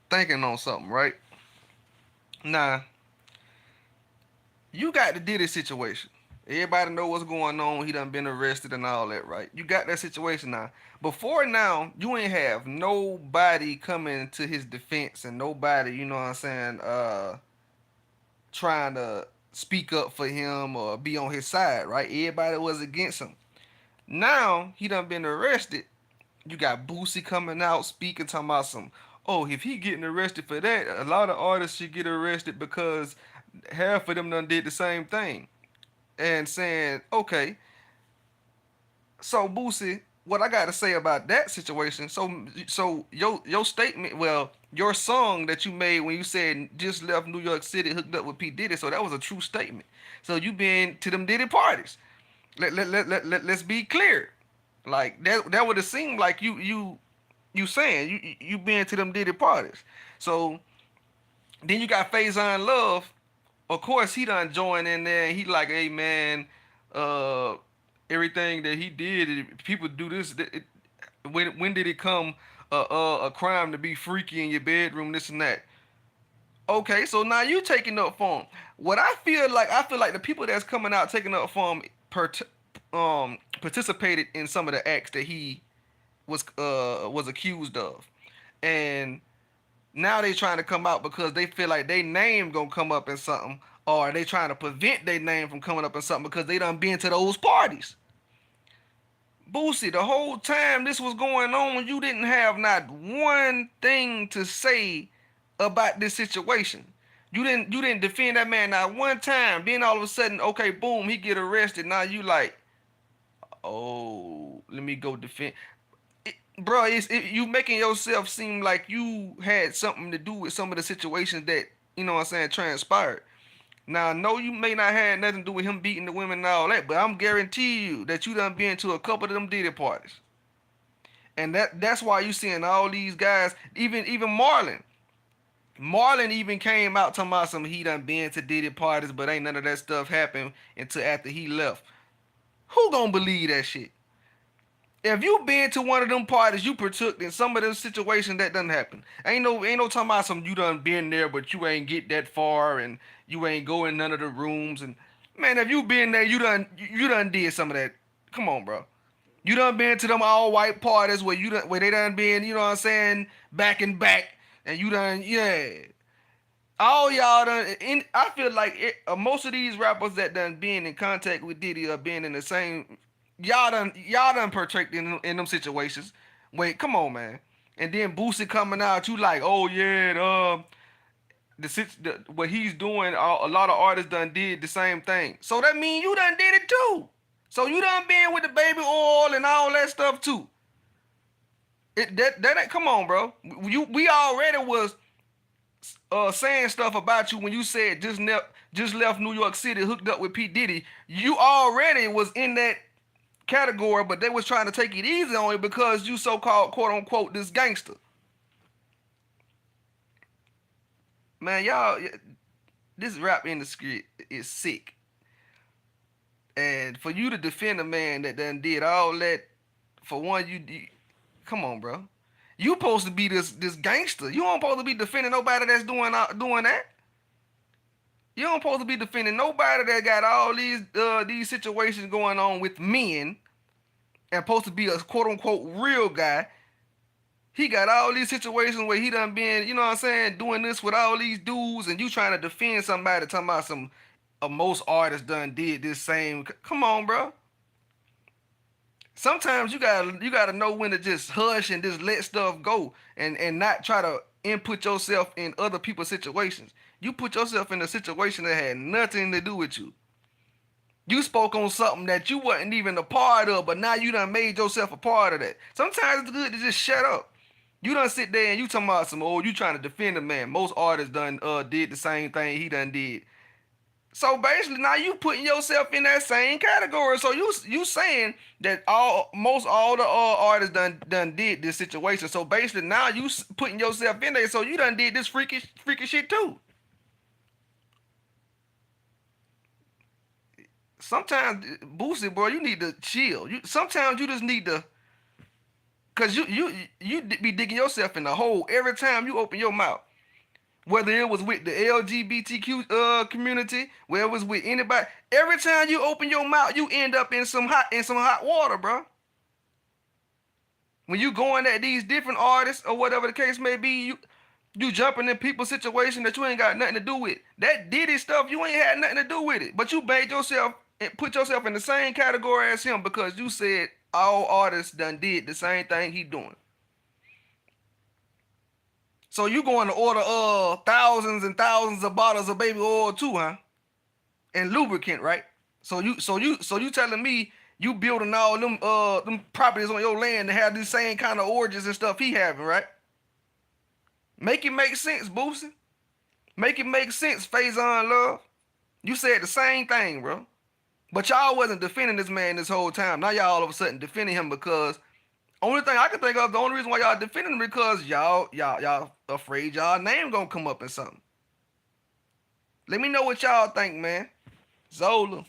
thinking on something, right? Now, you got the Diddy situation. Everybody know what's going on. He done been arrested and all that, right? You got that situation now. Before now, you ain't have nobody coming to his defense and nobody, you know what I'm saying, trying to speak up for him or be on his side, right? Everybody was against him. Now he done been arrested. You got Boosie coming out speaking, talking about some. Oh, if he getting arrested for that, a lot of artists should get arrested because half of them done did the same thing. And saying, okay, so Boosie, what I got to say about that situation? So your statement, well, your song that you made when you said just left New York City, hooked up with P Diddy, so that was a true statement. So you been to them Diddy parties. Let's be clear. Like that would have seemed like you saying you been to them Diddy parties. So then you got Faison Love. Of course, he done joined in there. And he like, hey man, uh, everything that he did, people do this. When did it come a crime to be freaky in your bedroom, this and that? Okay, so now you taking up for him. I feel like the people that's coming out taking up for him participated in some of the acts that he was accused of, and now they trying to come out because they feel like their name gonna come up in something, or they trying to prevent their name from coming up in something because they done been to those parties. Boosie, the whole time this was going on, you didn't have not one thing to say about this situation. You didn't defend that man not one time. Then all of a sudden, okay, boom, he get arrested. Now you like, oh, let me go defend. Bro, you making yourself seem like you had something to do with some of the situations that, you know what I'm saying, transpired. Now, no, you may not have nothing to do with him beating the women and all that, but I'm guarantee you that you done been to a couple of them Diddy parties. And that's why you seeing all these guys, even Marlon. Marlon even came out talking about some he done been to Diddy parties, but ain't none of that stuff happened until after he left. Who gonna believe that shit? If you been to one of them parties, you partook in some of them situations that doesn't happen. Ain't no talking about some you done been there, but you ain't get that far and you ain't go in none of the rooms. And man, if you been there, you done did some of that. Come on, bro. You done been to them all white parties where they done been, you know what I'm saying, back and back, and you done, yeah. All y'all done. I feel like most of these rappers that done been in contact with Diddy or been in the same, y'all done partaked in them situations. Wait, come on, man. And then Boosie coming out, you like, oh yeah, what he's doing, a lot of artists done did the same thing. So that mean you done did it too. So you done been with the baby oil and all that stuff too. That ain't, come on, bro. We already was saying stuff about you when you said just left New York City, hooked up with P Diddy. You already was in that category, but they was trying to take it easy on you because you so called quote unquote this gangster. Man, y'all, this rap industry is sick. And for you to defend a man that done did all that, for one, come on, bro. You supposed to be this gangster. You don't supposed to be defending nobody that's doing that. You don't supposed to be defending nobody that got all these situations going on with men and supposed to be a quote unquote real guy. He got all these situations where he done been, you know what I'm saying, doing this with all these dudes, and you trying to defend somebody talking about some most artists done did this same. Come on, bro. Sometimes you gotta know when to just hush and just let stuff go and not try to input yourself in other people's situations. You put yourself in a situation that had nothing to do with you. You spoke on something that you wasn't even a part of, but now you done made yourself a part of that. Sometimes it's good to just shut up. You done sit there and you talking about some, oh, you trying to defend a man. Most artists done did the same thing he done did. So basically, now you putting yourself in that same category. So you saying that all the artists done did this situation. So basically, now you putting yourself in there. So you done did this freaky shit too. Sometimes, Boosie, bro, you need to chill. Sometimes you just need to Cause you be digging yourself in the hole every time you open your mouth. Whether it was with the LGBTQ community, whether it was with anybody, every time you open your mouth, you end up in some hot water, bro. When you going at these different artists or whatever the case may be, you jumping in people's situation that you ain't got nothing to do with. That Diddy stuff, you ain't had nothing to do with it. But you made yourself and put yourself in the same category as him because you said all artists done did the same thing he doing. So you going to order thousands and thousands of bottles of baby oil too, huh? And lubricant, right? So you telling me you building all them properties on your land to have these same kind of origins and stuff he having, right? Make it make sense, Boosie. Make it make sense, Faison Love. You said the same thing, bro. But y'all wasn't defending this man this whole time. Now y'all all of a sudden defending him because only thing I can think of, the only reason why y'all defending him because y'all afraid y'all name gonna come up in something. Let me know what y'all think, man. Zola.